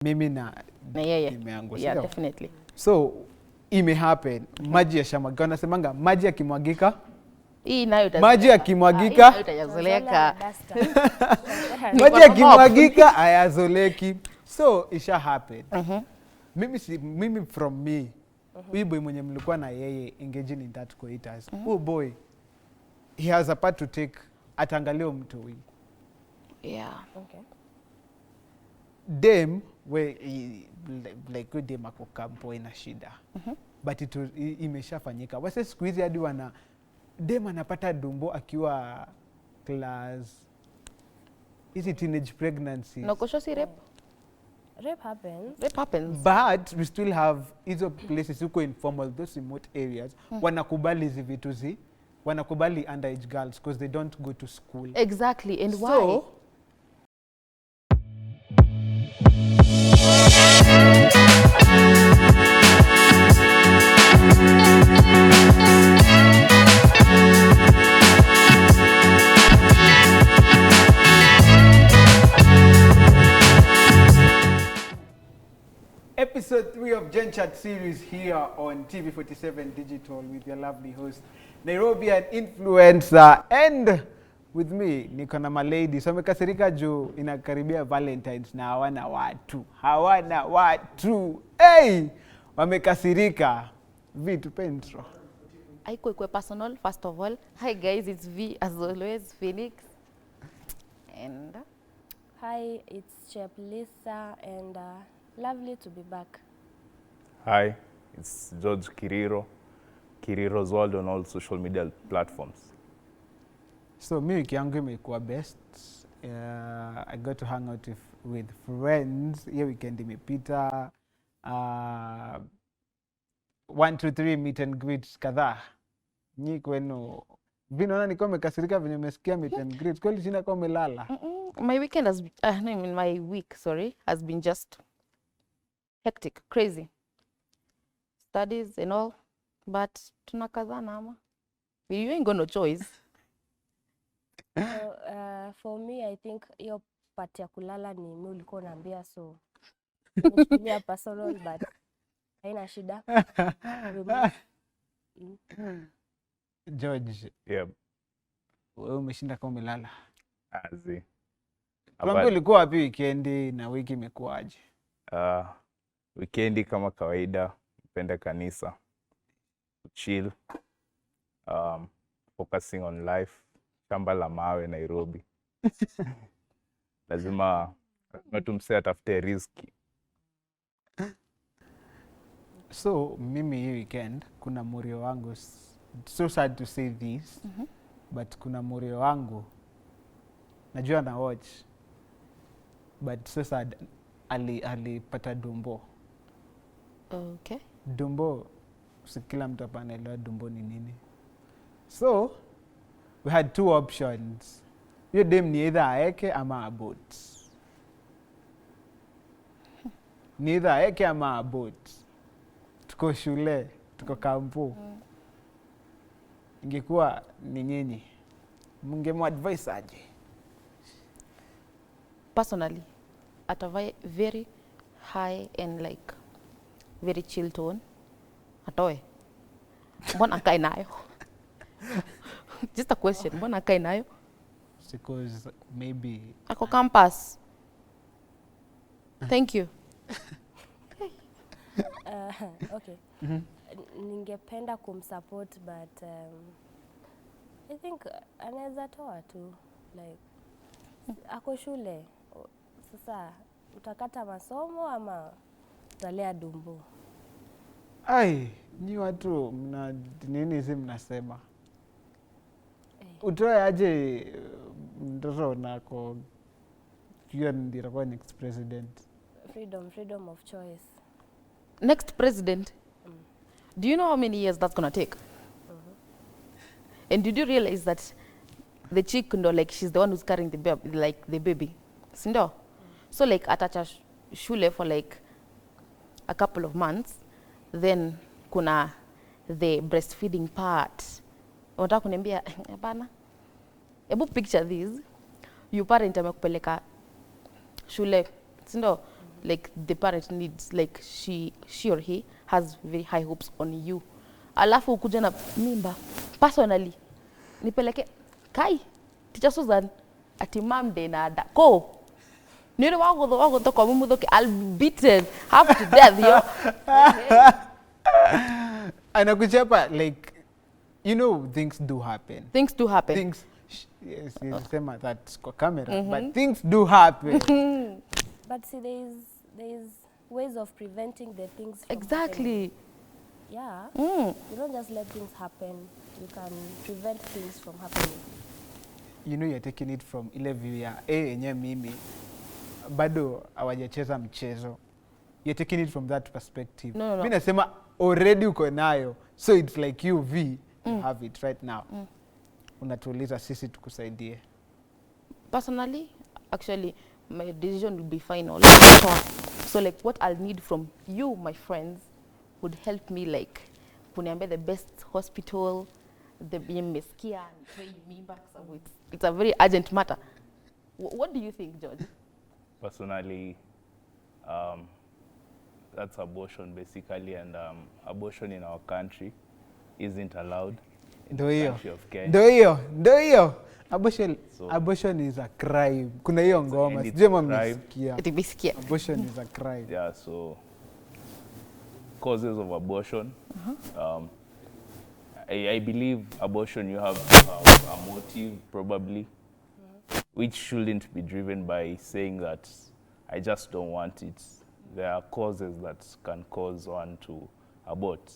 mimi na yeye. imeangusha. Yeah, definitely. So ime happen, maji ya shamwagika, wanasemanga maji yakimwagika hii nayo itazoleka. Maji yakimwagika maji yakimwagika hayazoleki. So isha happen. Mimi from me, huyu boy mwenye mlikuwa na yeye engaging in that coitus, huyu boy he has a part to take, atangalio mtu huyu. Yeah. Okay. Dem we like good dem ako kampo ina shida. But imeshafanyika. Wase siku hizi hadi wana dem anapata dumbo akiwa class. Is it teenage pregnancy? No, kusho si rape. Rape happens. Rape happens. But we still have hizo places huko informal, those remote areas, wanakubali hizi vitu wanakubali underage girls because they don't go to school. Exactly. And why? So, Episode 3 of Gen Chat series here on TV47 Digital with your lovely host, Nairobian influencer, and with me, niko na malady. So wamekasirika juu inakaribia Valentine's na hawana watu. Hey! Wamekasirika. V, tupe intro. Haiko ikuwe personal, first of all. Hi guys, it's V as always, Phoenix. And Hi, it's Chef Lisa, and lovely to be back. Hi, it's George Kiriro's World on all social media platforms. So me wiki yangu imekuwa best. I got to hang out with friends. Hiyo weekend imepita. 1, 2, 3 meet and greets kadhaa. Nyi kwenu vinaona niko umekasirika venye umesikia meet and greets. Kweli sina kwa umelala. my weekend has my week, has been just hectic, crazy. Studies and all, but tunakazana ama. You ain't got no choice. So, for me, I think hiyo part ya kulala ni mimi ulikuwa unaambia, so nichukulia personal, but haina shida. George, Yep. wewe umeshinda kama umelala. Azi. Tuambie ulikuwa wapi weekend na wiki imekuaje? Weekendi kama kawaida, penda kanisa, chill, focusing on life, shamba la mawe Nairobi. lazima tumse atafute riziki. So mimi hii weekend kuna murio wangu, so sad to say this, but kuna murio wangu najua na watch, but so sad alipata dumbo. Okay. Dumbo, si kila mtu hapa anaelewa dumbo ni nini. So we had two options. Hiyo dem ni either aeke ama abort. Ni either aeke ama abort. Tuko shule, tuko kampu. Ingekuwa ni nyinyi, mngemu advise aje? Personally, at a very high and like very chill tone, atoe. Mbona akae nayo? Just a question, mbona akae nayo? Because maybe Ako campus. Thank you. Okay. Ningependa kumsupport, but I think anaweza toa tu, like ako shule. Sasa utakata masomo ama utalea dumbo? ai, nyi watu mna nini hizi mnasema? Utoe aje mtoto nako kiyo ndirakuwa next president? Freedom of choice. Next president. Do you know how many years that's gonna take? And did you realize that the chick, like she's the one who's carrying the baby, like the baby, sindo? So like atacha shule for like a couple of months, then kuna the breastfeeding part. Unataka kuniambia hapana? Ebu picture this. You parent amekupeleka shule, sindo? like the parent needs, like she or he has very high hopes on you, alafu ukuja na mimba personally nipeleke kai teacher Susan ati mam de na ada ko nini wago to kwa mumu I'll beat them half to death yo. Anakuchapa, like, you know, things do happen. Things do happen. Things, yes, sema that's kwa camera, but things do happen. But see, there is ways of preventing the things from Exactly. happening. Yeah. You don't just let things happen. You can prevent things from happening. You know, you're taking it from ile view ya enye mimi bado hawajacheza mchezo. You're taking it from that perspective. No. Mimi nasema already uko nayo, so it's like you you have it right now. Unatuuliza sisi tukusaidie. Personally, actually, my decision will be final. So like what I'll need from you, my friends, would help me like kuniambia the best hospital, the meskia and train me back. So it's a very urgent matter. What do you think, George? Personally, that's abortion basically, and abortion in our country isn't allowed. Ndio hiyo. Country of Kenya. Ndio hiyo. Abortion, So- abortion is a crime. Kuna hiyo ngoma, and it's sijui a kama crime. mmesikia. Itibisikia. Abortion is a crime. Yeah, so causes of abortion. I believe abortion, you have a motive probably, which shouldn't be driven by saying that I just don't want it. There are causes that can cause one to abort.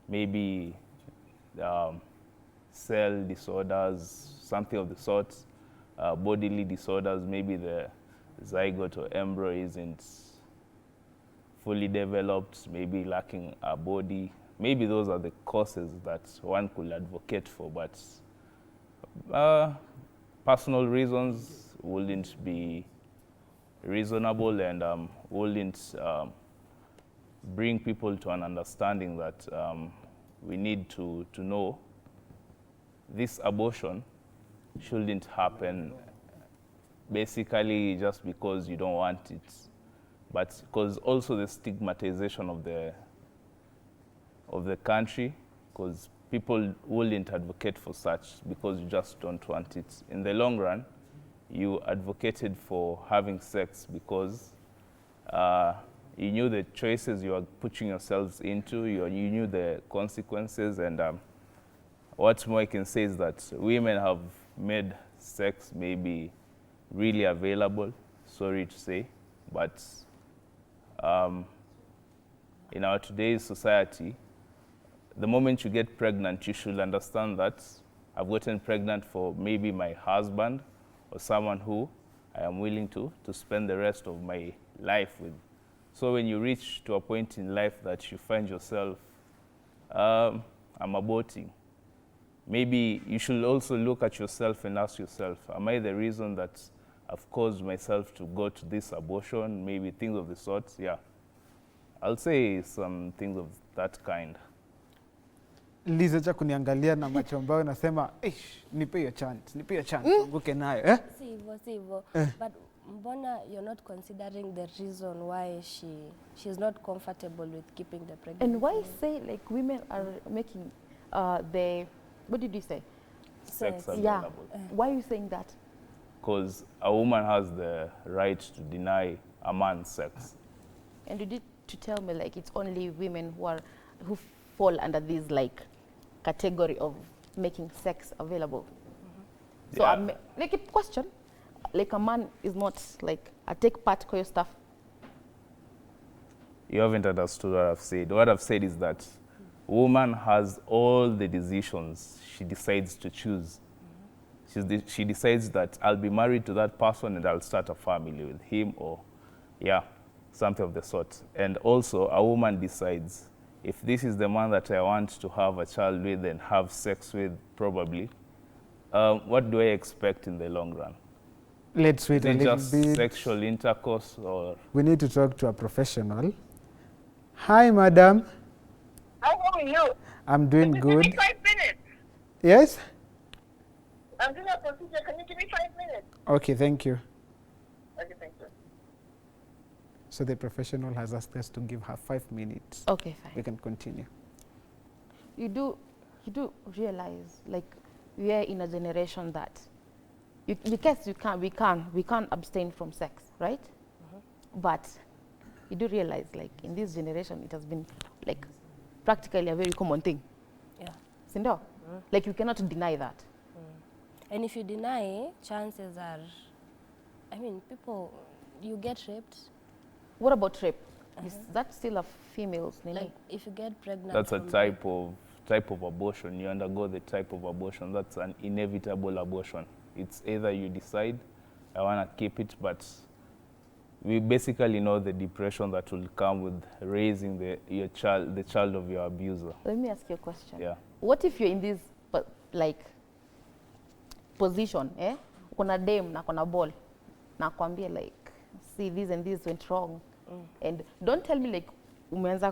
Maybe cell disorders, something of the sort, bodily disorders, maybe the zygote or embryo isn't fully developed, maybe lacking a body. Maybe those are the causes that one could advocate for, but personal reasons wouldn't be reasonable and wouldn't bring people to an understanding that we need to know this abortion shouldn't happen basically just because you don't want it, but because also the stigmatization of the country, because people wouldn't advocate for such because you just don't want it. In the long run, you advocated for having sex because you knew the choices you are putting yourselves into, you knew the consequences, and what more I can say is that women have made sex maybe really available, sorry to say, but in our today's society, the moment you get pregnant, you should understand that I've gotten pregnant for maybe my husband or someone who I am willing to spend the rest of my life with. So when you reach to a point in life that you find yourself, I'm aborting, maybe you should also look at yourself and ask yourself, am I the reason that I've caused myself to go to this abortion? Maybe things of the sort, yeah. I'll say some things of that kind. Liza cha kuniangalia na macho ambayo nasema, nipe hiyo chance, nguke nayo. Si hivyo. But mbona you're not considering the reason why she's not comfortable with keeping the pregnancy? And why say like women are making the, what did you say? Sex Sex. Yeah. available. Why are you saying that? Because a woman has the right to deny a man sex. And you did to tell me like it's only women who fall under this like category of making sex available. So Yeah. like a question, like a man is not like I take part for your stuff. You haven't understood what I've said. What I've said is that woman has all the decisions she decides to choose. She decides that I'll be married to that person and I'll start a family with him, or something of the sort. And also a woman decides if this is the man that I want to have a child with and have sex with, probably, what do I expect in the long run? Let's wait Is a it little just bit. sexual intercourse, or We need to talk to a professional. Hi, madam. How are you? I'm doing Can you give good. me 5 minutes? Yes? I'm doing a procedure. Can you give me 5 minutes? Okay, thank you. Okay, thank you. So the professional has asked us to give her 5 minutes. Okay, fine. We can continue. You do realize, like, we are in a generation that because we can't abstain from sex, right? But you do realize, like, in this generation, it has been like practically a very common thing. Yeah. Sindo? Like, you cannot deny that. And if you deny, chances are, I mean, you get raped. What about rape? Is that still a female's name? Like, if you get pregnant. That's a from type of abortion. You undergo the type of abortion. That's an inevitable abortion. It's either you decide, I want to keep it, but we basically know the depression that will come with raising the child of your abuser. Let me ask you a question. Yeah. What if you're in this like position, kuna dem na kuna ball, na kwambia like, see, this and this went wrong, and don't tell me like umeanza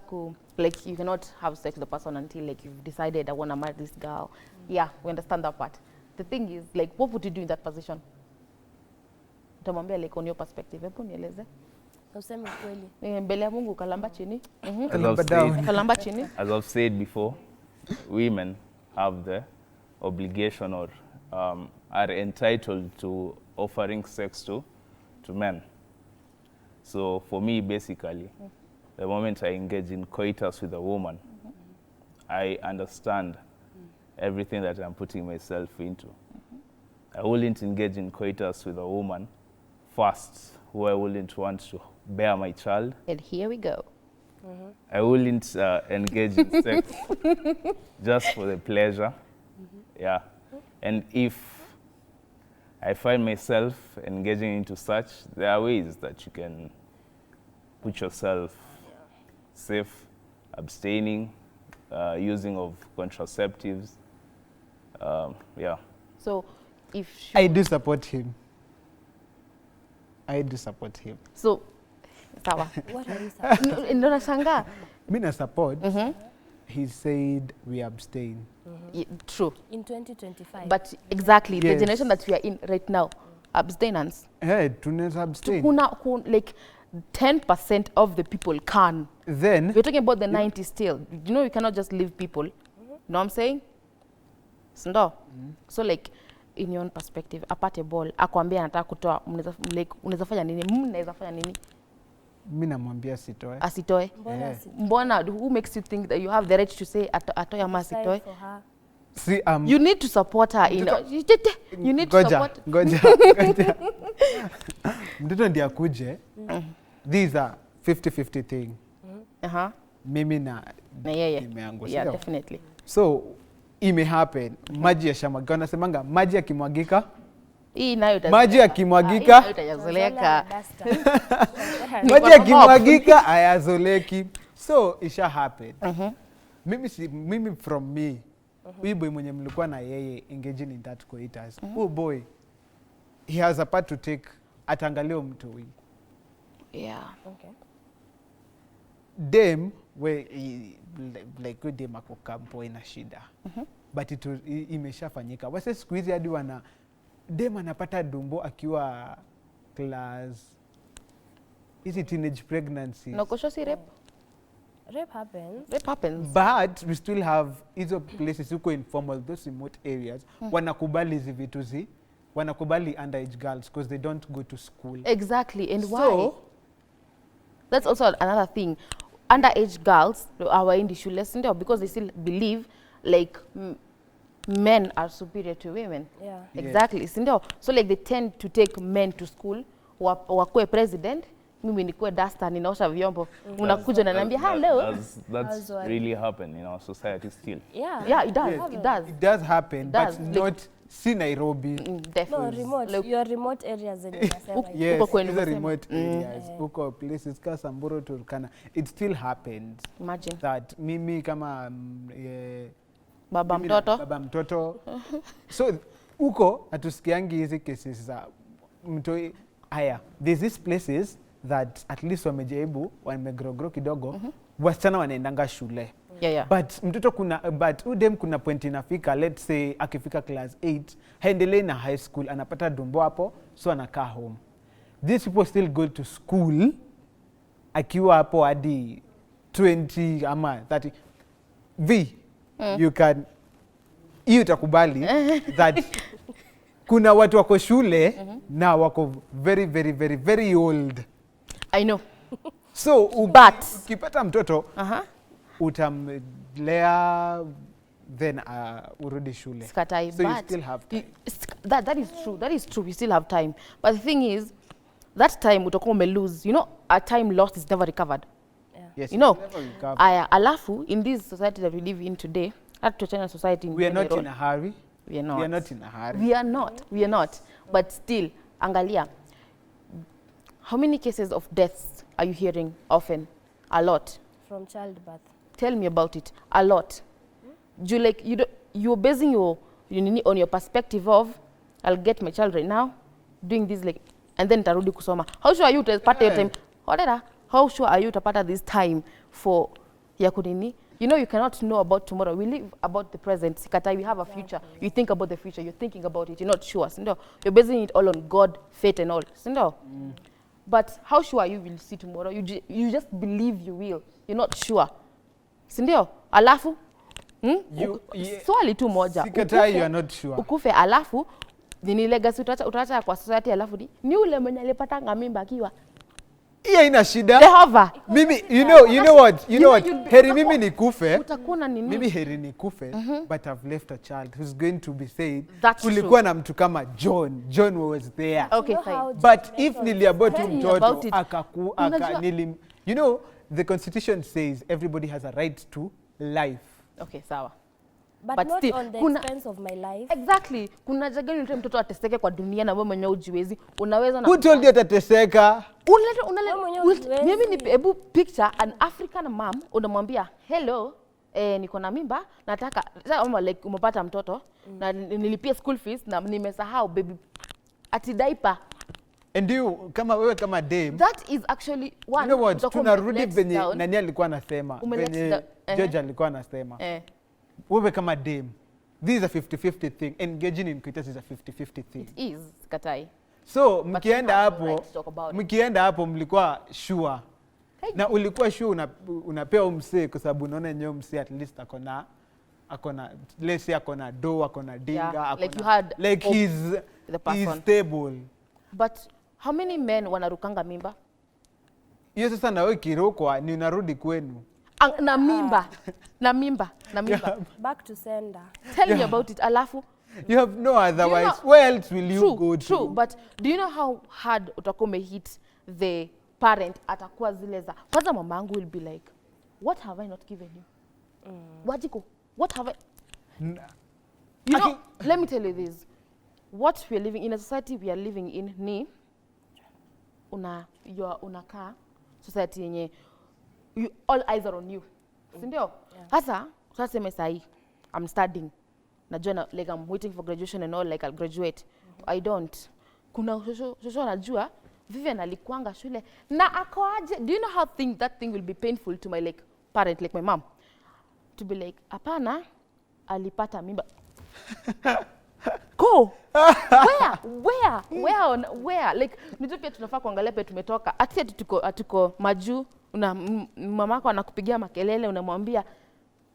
like you cannot have sex with the person until like you've decided I want to marry this girl. Yeah, we understand that part. The thing is, like, what would you do in that position? Utamwambia like on your perspective. Hebu nieleze. Useme kweli. Mbele ya Mungu kalamba chini. Kalamba chini. As I've said before, women have the obligation or are entitled to offering sex to men. So for me, basically, the moment I engage in coitus with a woman, I understand everything that I'm putting myself into. I wouldn't engage in coitus with a woman first who I wouldn't want to bear my child. And here we go. I wouldn't engage in sex just for the pleasure. Yeah. And if I find myself engaging into such, there are ways that you can put yourself safe, abstaining, using of contraceptives. Yeah. So if I do support him. I do support him. So sawa. What are you saying? Ndio nashangaa. Me na support. He said we abstain. True. In 2025. But exactly, the Yes. generation that we are in right now, abstinence. Hey, tunaweza abstain. Like 10% of the people can. Then We're talking about the 90s still. You know, you cannot just leave people. You know what I'm saying? Sindo? So like, in your own perspective, apate ball, akwambia anataka kutoa, unaweza fanya nini? Mnaweza fanya nini? mimi namwambia sitoe. Asitoe. Mbona, who makes you think that you have the right to say atoe ama asitoe? For her. See, You need to support her. You need to support. Ngoja. Mtoto ndiye akuje. These are 50-50 thing. Mimi na yeye. imeangu. Yeah, definitely. So ime happen. Maji yashamwagika. Wanasemanga maji yakimwagika. Hii nayo Maji yakimwagika. Itazoleka. Maji yakimwagika hayazoleki. So isha happen. Mimi from me. Huyu boy mwenye mlikuwa na yeye engaging in that coitus. Oh boy. He has a part to take. Atangalio mtu huyu. Yeah. Okay. Dem we like dem ako kampo ina shida. But imeshafanyika. Wase siku hizi hadi wana dem anapata dumbo akiwa class. Is it teenage pregnancy? No koshosi rape? Rape happens. Rape happens. But we still have hizo places huko informal, those remote areas. Wanakubali hizi vitu wanakubali underage girls because they don't go to school. Exactly. And So, why? That's also another thing. Underage girls are in the shuleless because they still believe like men are superior to women. Yeah. Exactly. Sindio? So like they tend to take men to school. Wakue president, mimi nikuwe dasta ninaosha vyombo. Unakuja na niambia hello. That's really happen in our society still. Yeah. Yeah, it does. yes, It does. It does happen, It does. but not see Nairobi. No, Definitely. remote. Like, Your remote areas in Yes, Huko kwenu these are mnasema. remote areas. Huko places ka Samburu, Turkana. It still happens imagine. that mimi kama Baba mimi na mtoto. baba mtoto. So huko hatusikiangi hizi cases za mtoi haya. There's these places that at least wamejaribu wamegrogro kidogo, wasichana wanaendanga shule. Yeah. But mtoto but udem kuna point inafika, let's say akifika class 8 haendelee na high school, anapata dumbo hapo, so anakaa home. These people still go to school akiwa hapo hadi 20 ama 30 you can hiyo utakubali that kuna watu wako shule na wako very very very very old. I know. So ukipata mtoto utamlea then urudi shule. Skatai, so you but still have time. That is true. That is true. We still have time. But the thing is, that time utakuwa ume lose. You know, a time lost is never recovered. Yes, You know, never recover. alafu in this society that we live in today, that to China society in We are not general, in a hurry. we are not. We are not in a hurry. We are not. We are not. But still, angalia, how many cases of deaths are you hearing often? A lot. From childbirth. Tell me about it. A lot. You like you're basing your on your perspective of I'll get my child right now doing this like and then tarudi kusoma. How sure are you to part your time? How sure are you to part this time for ya kunini? You know you cannot know about tomorrow. We live about the present. Sikatai, we have a future. You think about the future. You're thinking about it. You're not sure. Sindo? You're basing it all on God, fate and all. Sindo? But how sure are you will see tomorrow? You just believe you will. You're not sure. Sindio? Alafu? Swali tu moja. Sikatai, you are not sure. Ukufe alafu nini legacy utaacha kwa society alafu ni ule mwenye alipata mimba akiwa Hiyo ina shida. Jehova. Mimi you know what? Heri mimi nikufe. Utakuwa na nini? Mimi heri nikufe but I've left a child who's going to be saying Kulikuwa na mtu kama John. John was there. Okay, You know fine. how But if niliabort Tell me mtoto about it. Unajua- you know the constitution says everybody has a right to life. Okay, sawa. But But not still, on the kuna- expense of my life. Exactly. Kuna jagani unataka mtoto ateseke kwa dunia na wewe mwenyewe ujiwezi. Unaweza na Who told you atateseka? Unaleta Wewe mwenyewe hujiwezi. mimi ni hebu picture an African mom unamwambia hello niko na mimba nataka sasa like umepata mtoto na nilipia school fees na nimesahau baby ati diaper. And kama wewe kama dame, That is actually one. you know what? utakuwa Tunarudi umelet venye down. nani alikuwa anasema. Umelet Venye down. George alikuwa anasema. Wewe kama dame, this is a 50-50 thing. Engaging in quitters is a 50-50 thing. It is Katai. So But mkienda you have the hapo, right to talk about it. mkienda hapo mlikuwa sure. Hey. Na ulikuwa sure unapewa umsee kwa sababu unaona yenyewe umsee at least akona let's say akona do, akona dinga, Yeah, akona like you had like hope he's the person. stable. But how many men wanarukanga mimba? Hiyo sasa na wewe kirokwa ni unarudi kwenu. Na mimba. Na mimba. Back to sender. Tell me about it. Alafu. You have no otherwise. know- Where else will you go to? True, but do you know how hard utakuwa umehit the parent atakuwa zile za kwanza mamangu will be like what have I not given you? Wajiko, what have I You know, let me tell you this. What we are living in a society we are living in ni unakaa society yenye all eyes are on you. Si ndio? Sasa tuseme sahi I'm studying. Najua like I'm waiting for graduation and all like I'll graduate. I don't. Kuna shosho najua Vivian alikuanga shule na akoaje. Do you know how that thing will be painful to my like parent like my mom to be like hapana alipata mimba. Go. Where? Like ndio pia tunafaa kuangalia pia tumetoka. Ati tuko majuu mamako anakupigia makelele unamwambia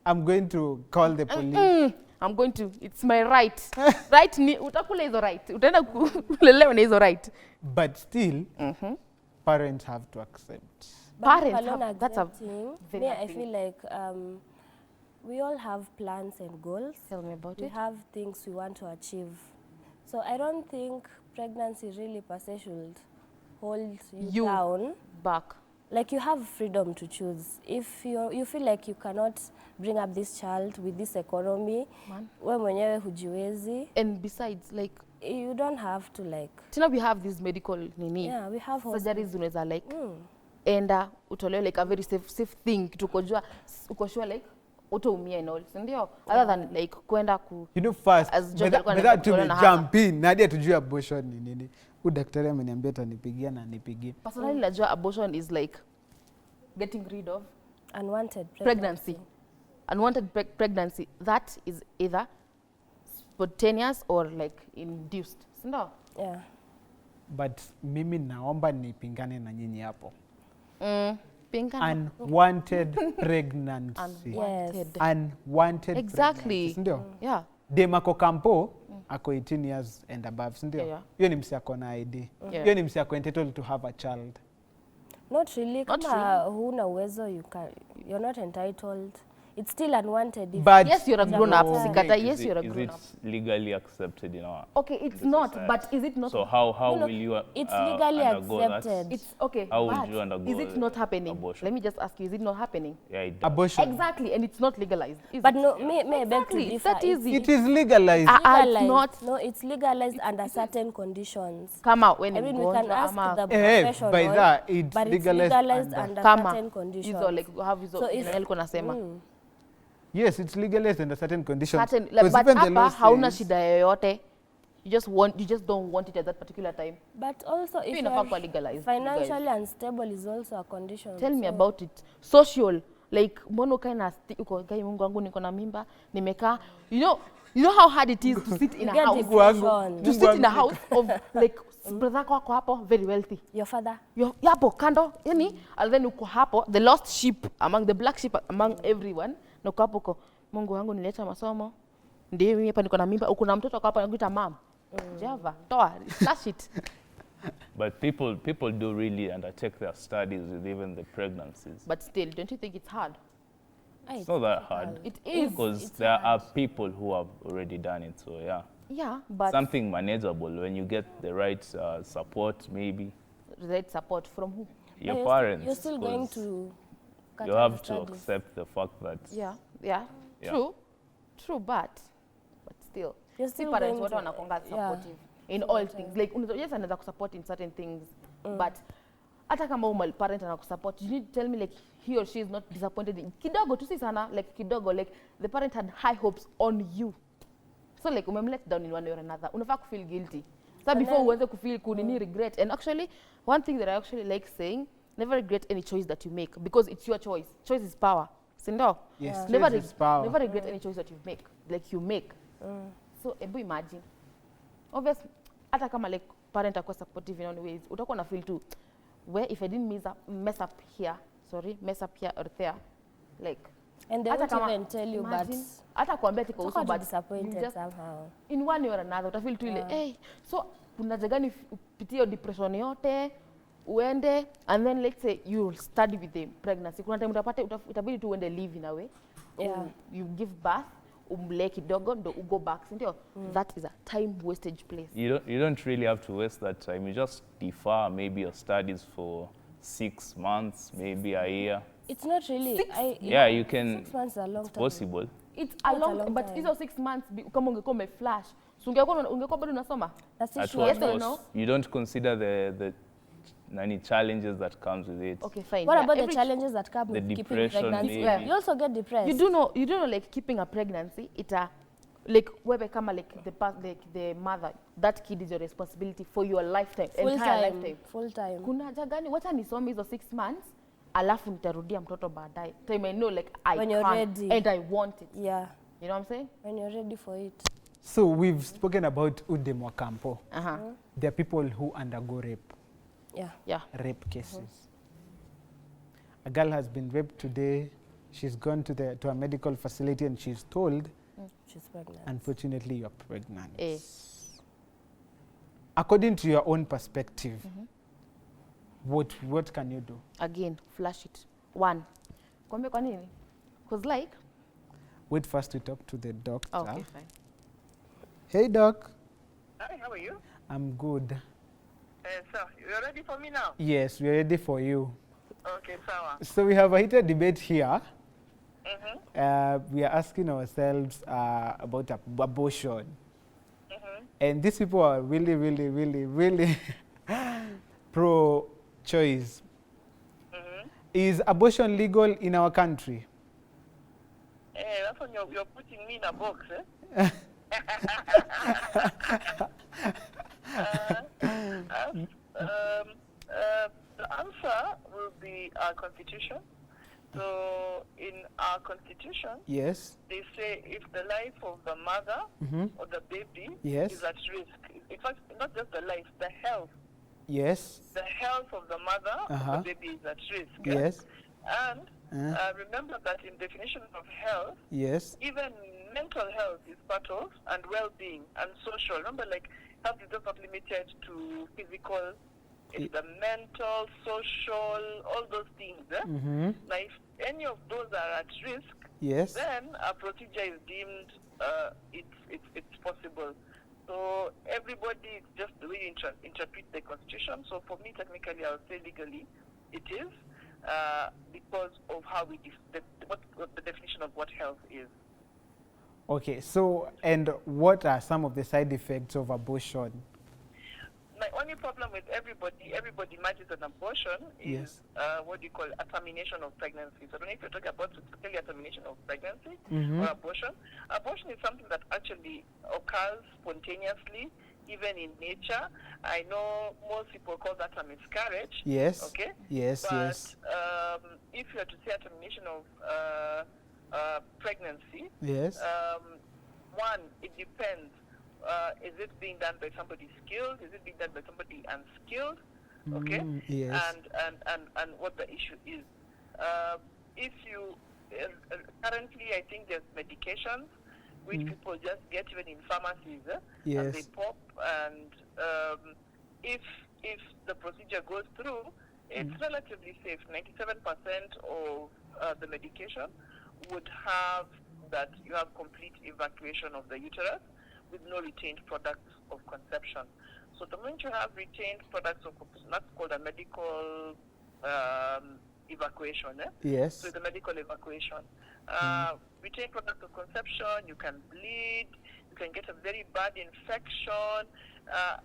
I'm going to call the police. I'm going to, it's my right. Right ni utakula hizo right. Utaenda kulelewa na hizo right. But still, parents have to accept. Parents But have, that's a accepting, very me, hard I thing. feel like we all have plans and goals. Tell me about We it. have things we want to achieve. So I don't think pregnancy really per se should hold you down. Back. Like you have freedom to choose. If you feel like you cannot bring up this child with this economy, we mwenyewe hujiwezi. And besides, like, You don't have to like. tena we have this medical nini. Yeah, we have surgeries unaweza like. Enda utolewe like a very safe thing. Tukojua uko sure like utaumia and all. Ndio. Other than like kwenda ku. You know first, As George alikuwa without to anaenda jump in, na hadi atujue abortion ni nini. Huyu daktari ameniambia atanipigia na nipigie. Personally najua abortion is like getting rid of Unwanted pregnancy. Unwanted pregnancy. That is either spontaneous or like induced. Sindo? Yeah. But mimi naomba nipingane na nyinyi hapo. Pink and unwanted pregnancy. unwanted. Unwanted Exactly. pregnancy, si ndio? Yeah. Dem ako kampo ako 18 years and above, si ndio? Yeah, yeah. Hiyo ni msi ako na ID. Yeah. Hiyo ni msi ako entitled to have a child. Not really. Not Kama huna uwezo, you're not entitled. It's still unwanted. If But Yes, you're a grown up. No. Sikata, Is yes, it- you're a is grown up. it legally accepted in our Okay, it's the not, society? but is it not? So how No, will you it's legally undergo that? accepted. It's okay. How would but you undergo is it not happening? abortion? Let me just ask you, is it not happening? Yeah, it does. abortion. Exactly, and it's not legalized. Is But it? no, may I beg to Exactly, it's differ. that easy. It is legalized. It's legalized. not. No, it's legalized under certain conditions. Come out when I mean, we can ask the Eh, professional, by that, it's but it's legalized legalized under- under Kama certain conditions. hizo like have hizo So if- nilikuwa nasema Yes, it's legalized under certain conditions. certain like, 'Cause but even the law hapa hauna says- shida yoyote. You just don't want it at that particular time. But also, if Hiyo you're inafaa kuwa legalized. financially unstable is also a condition. Tell me So, about it. Social, like mbona ukae na uko kai Mungu wangu niko na mimba, nimekaa. You know how hard it is to sit in You a get house. depression. To sit in a house of like brother wako hapo very wealthy. Your father. You're hapo kando, yani, and then uko hapo the lost sheep among the black sheep among everyone. Na uko hapo uko Mungu wangu nileta masomo. Ndio mimi hapa niko na mimba, uko na mtoto wako hapa anakuita mom. Java, toa, flash it. But people do really undertake their studies with even the pregnancies. But still, don't you think it's hard? It's not that hard. It is. Because there are people who have already done it. So yeah, Yeah, but something manageable when you get the right support, maybe right support from who? your But parents. You're still going 'cause to. cut you out have the to studies. accept the fact that Yeah. Yeah. True, but still. You're See still parents going wote to- wanakuanga yeah. supportive in all things. Like yes, anaweza kusupport in certain things, but hata kama umal parent anakusupport, you need to tell me like he or she is not disappointed. Kidogo tu si sana, like kidogo, like the parent had high hopes on you. So like umemlet down in one way or another. Unafaa feel guilty. So before uanze kufeel kunini regret. And actually, one thing that I actually like saying, never regret any choice that you make because it's your choice. Choice is power. Sindo? Yes, Never, choice is power. never regret any choice that you make. Like you make. So ebu imagine. Obviously, hata kama like parent akuwa supportive in all ways, utakuwa na feel too, where if I didn't mess up here or there, like And they hata won't kama- even tell you, but imagine, hata kuambia tiko uso utakuwa but disappointed you just- somehow. in one way or another utafeel tu ile hey, so kuna jagani upitie hiyo depression yote uende and then let's say you study with the pregnancy, kuna time utapata itabidi tu uende live in a way. Yeah. You give birth umlee kidogo ndo ugo back, si ndio? That is a time wastage place. you don't really have to waste that time. You just defer maybe your studies for 6 months, maybe a year. It's not really. Yeah, you can. 6 months is a long It's time. possible. It's Not a a long, long but time. hizo 6 months kama ungekuwa umeflash, so ungekuwa bado unasoma. That's At issue. what Yes or cost? no? You don't consider the any challenges that comes with it. Okay, fine. What yeah, about the every- challenges that come The with keeping depression, pregnancy? maybe. You also get depressed. You do know like keeping a pregnancy, like wewe kama like the mother, that kid is your responsibility for your lifetime, full entire time. lifetime. Full time. Kuna haja gani wacha nisome hizo 6 months alafu nitarudia mtoto baadaye. Time I know like I When you're can ready. and I want it. Yeah. You know what I'm saying? When you're ready for it. So we've spoken about Udem Wakampo. Uh-huh. There are people who undergo Yeah. Yeah. rape cases. A girl has been raped today. She's gone to a medical facility and she's told, She's pregnant. unfortunately, you're pregnant. Eh. According to your own perspective, what can you do? Again, flash it. One. Kwambie kwa nini? Cause like, Wait first to talk to the doctor. okay, fine. Hey, doc. Hi, how are you? I'm good. So, you're ready for me now? Yes, we're ready for you. Okay, sawa. So we have a heated debate here. Mm-hmm. We are asking ourselves about abortion. Mm-hmm. And these people are really pro-choice. Mm-hmm. Is abortion legal in our country? That's when you're putting me in a box, eh? The answer will be our constitution. So, in our constitution, Yes. they say if the life of the mother Mhm. or the baby Yes. is at risk, in fact, not just the life, the health Yes. the health of the mother Uh-huh. of the baby is at risk. Yes. And remember that in definition of health, Yes. even mental health is part of, and well-being and social. Remember, like, health is just not limited to physical. It's the mental, social, all those things. Mm-hmm. Now, if any of those are at risk, Yes. then a procedure is deemed it's possible. So everybody, just the way you interpret the Constitution. So for me, technically, I would say legally, it is because of how we what the definition of what health is. Okay, so, and what are some of the side effects of abortion? My only problem with everybody imagines an abortion is what do you call a termination of pregnancy. So I don't know if you're talking about specifically a termination of pregnancy or abortion. Abortion is something that actually occurs spontaneously, even in nature. I know most people call that a miscarriage. Yes. Okay. Yes. But yes. If you are to say a termination of pregnancy, Yes. one, it depends. Is it being done by somebody skilled? Is it being done by somebody unskilled? Okay. Yes. And what the issue is. If you currently, I think there's medications which people just get even in pharmacies, and Yes. they pop. And if the procedure goes through, it's relatively safe. 97% of the medication would have that you have complete evacuation of the uterus with no retained products of conception. So the moment you have retained products of conception, that's called a medical evacuation. Yes. So the medical evacuation. Retained products of conception, you can bleed, you can get a very bad infection,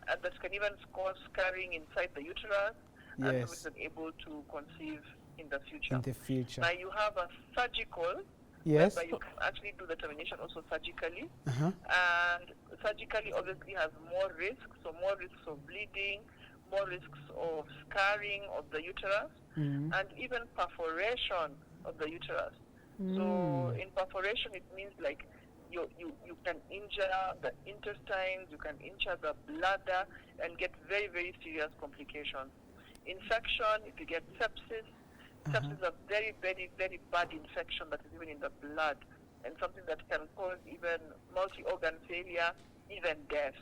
and that can even cause scarring inside the uterus, and Yes. so it's unable to conceive in the future. In the future. Now you have a surgical, Yes. whereby you can actually do the termination also surgically. Uh-huh. And surgically obviously has more risks, so more risks of bleeding, more risks of scarring of the uterus, and even perforation of the uterus. So in perforation, it means like you can injure the intestines, you can injure the bladder, and get very, very serious complications. Infection, if you get sepsis, sepsis is a very, very, very bad infection that is even in the blood, and something that can cause even multi-organ failure, even death.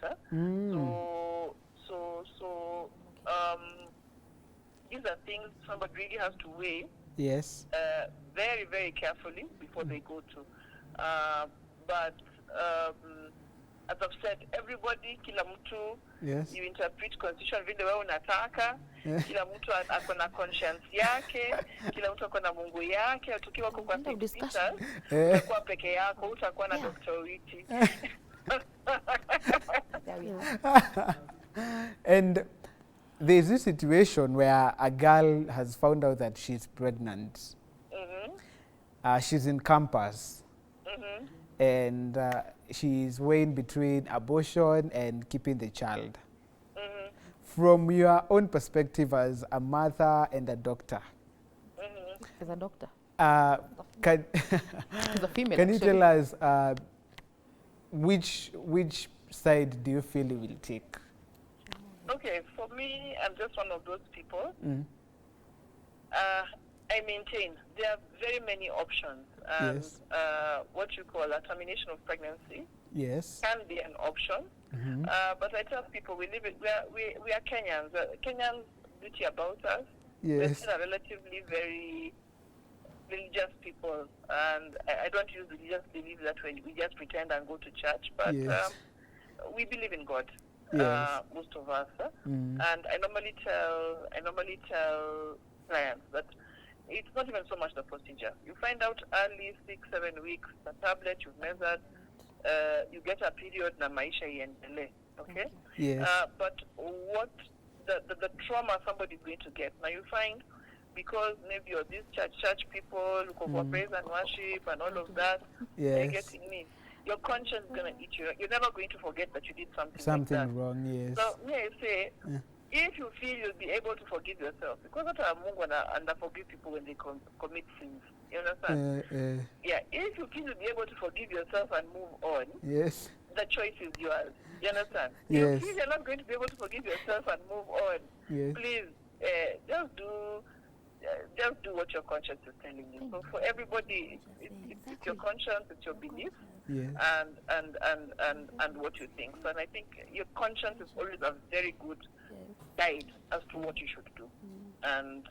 So these are things somebody really has to weigh Yes. very, very carefully before they go to. But as I've said, everybody, kila mtu, Yes. you interpret constitution vile wewe unataka. Kila mtu ako na conscience yake, kila mtu ako na Mungu yake. Tukiwa kwa End of sisters, discussion. utakuwa peke yako, utakuwa na Dr. Witi. There we are. And there's this situation where a girl has found out that she's pregnant. She's in campus. And she's weighing between abortion and keeping the child. From your own perspective as a mother and a doctor, As a doctor. can, As a female. can you actually. tell us which side do you feel you will take? Okay, for me, I'm just one of those people. I maintain there are very many options. And Yes. what you call a termination of pregnancy Yes. can be an option. But I tell people we are Kenyans. Kenyans' beauty about us. We're Yes. still a relatively very religious people, and I don't use religious belief that way. We just pretend and go to church, but Yes. we believe in God. Yes. Most of us, and I normally tell clients that it's not even so much the procedure. You find out early 6-7 weeks, the tablet you've measured, you get a period na maisha iendelee, okay? Yes. But what the trauma somebody is going to get. Now you find, because maybe you're these church people who go for praise and worship and all of that, Yes. you get in me. Your conscience is going to eat you. You're never going to forget that you did something Something like that. wrong, yes. So may I say, if you feel you'll be able to forgive yourself, because that's why Mungu and I forgive people when they commit sins. You understand? Yeah, if you feel you'll be able to forgive yourself and move on, Yes. the choice is yours. You understand? Yes. If you're not going to be able to forgive yourself and move on, Yes. please just do what your conscience is telling you. So for everybody, it's your conscience, it's your belief, Yes. and what you think. So, and I think your conscience is always a very good guide as to what you should do. And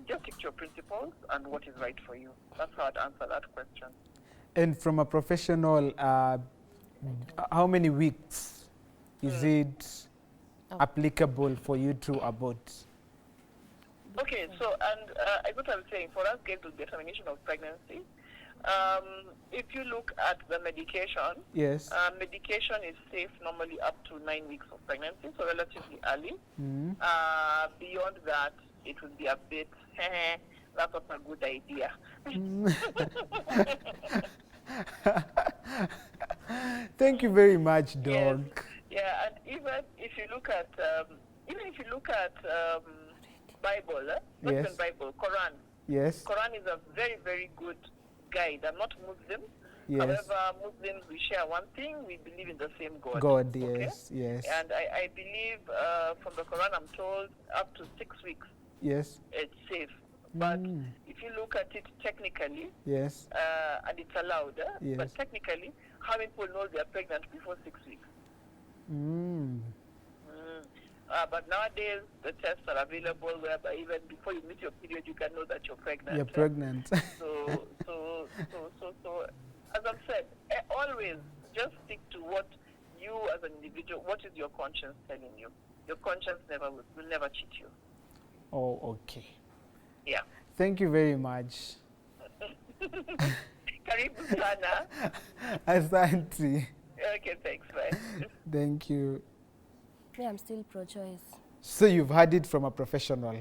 just stick to your principles and what is right for you. That's how I'd answer that question. And from a professional, how many weeks is it applicable for you to abort? Okay, so, and I what I was saying, for us, get to determination of pregnancy. If you look at the medication, Yes. medication is safe normally up to 9 weeks of pregnancy, so relatively early. Mm. Beyond that, it would be a bit, that's not a good idea. Thank you very much, Yes. dog. Yeah, and even if you look at Bible, not Yes. even Bible, Quran. Yes. Quran is a very, very good guide. I'm not Muslim. Yes. However, Muslims, we share one thing, we believe in the same God. God, okay? yes, yes. And I believe from the Quran, I'm told up to 6 weeks Yes. it's safe. But Mm. if you look at it technically, Yes. and it's allowed, Yes. but technically, how many people know they're pregnant before 6 weeks? Mm. But nowadays, the tests are available whereby even before you meet your period, you can know that you're pregnant. You're pregnant. So, as I've said, always just stick to what you as an individual, what is your conscience telling you? Your conscience will never cheat you. Oh, okay. Yeah. Thank you very much. Karibu sana. Asante. Okay, thanks, bye. Thank you. Me, I'm still pro-choice. So you've heard it from a professional.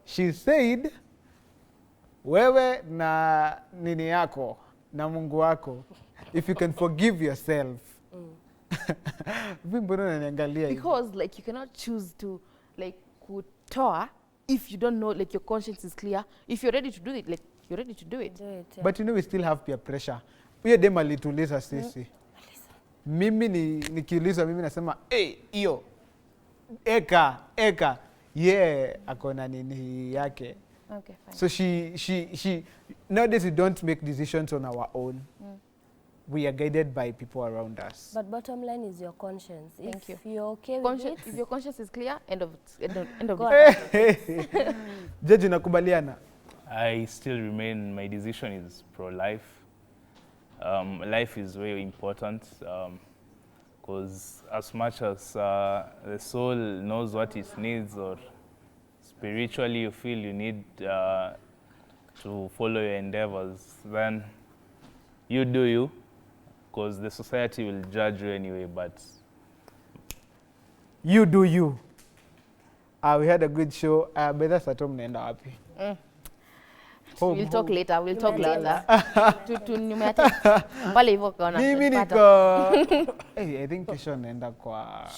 She said, wewe na nini yako, na Mungu wako, if you can forgive yourself. Mbona unaniangalia hivi? Because like you cannot choose to like kutoa if you don't know, like your conscience is clear. If you're ready to do it, like you're ready to do it. Do it. Yeah. But you know we still have peer pressure. Huyo dem alituliza sisi. Mimi nikiulizwa mimi nasema, hiyo eka. Yeah, akona nini yake. Okay, fine. So she nowadays we don't make decisions on our own. We are guided by people around us. But bottom line is your conscience. Thank If you're okay with it, If your conscience is clear, end of Go it. Judge, unakubaliana? I still remain, my decision is pro-life. Life is very important because as much as the soul knows what it needs, or spiritually you feel you need to follow your endeavors, then you do you, because the society will judge you anyway, but You do you. We had a good show. Bedha sato mnaenda wapi? We'll talk later. We'll talk Nyuma later. Nyuma ya tent. Pale hivyo kaona. Mimi pata. niko I think kesho naenda kwa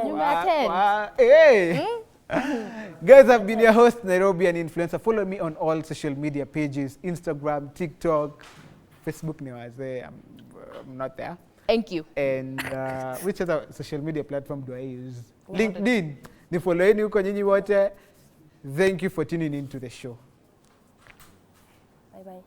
Nyuma ya tent. Hey. Guys, I've been your host, Nairobi, an influencer. Follow me on all social media pages, Instagram, TikTok, Facebook. I'm not there. Thank you. And which other social media platform do I use? LinkedIn. Ni followeni huko nyinyi wote. Thank you for tuning in to the show. Bye-bye.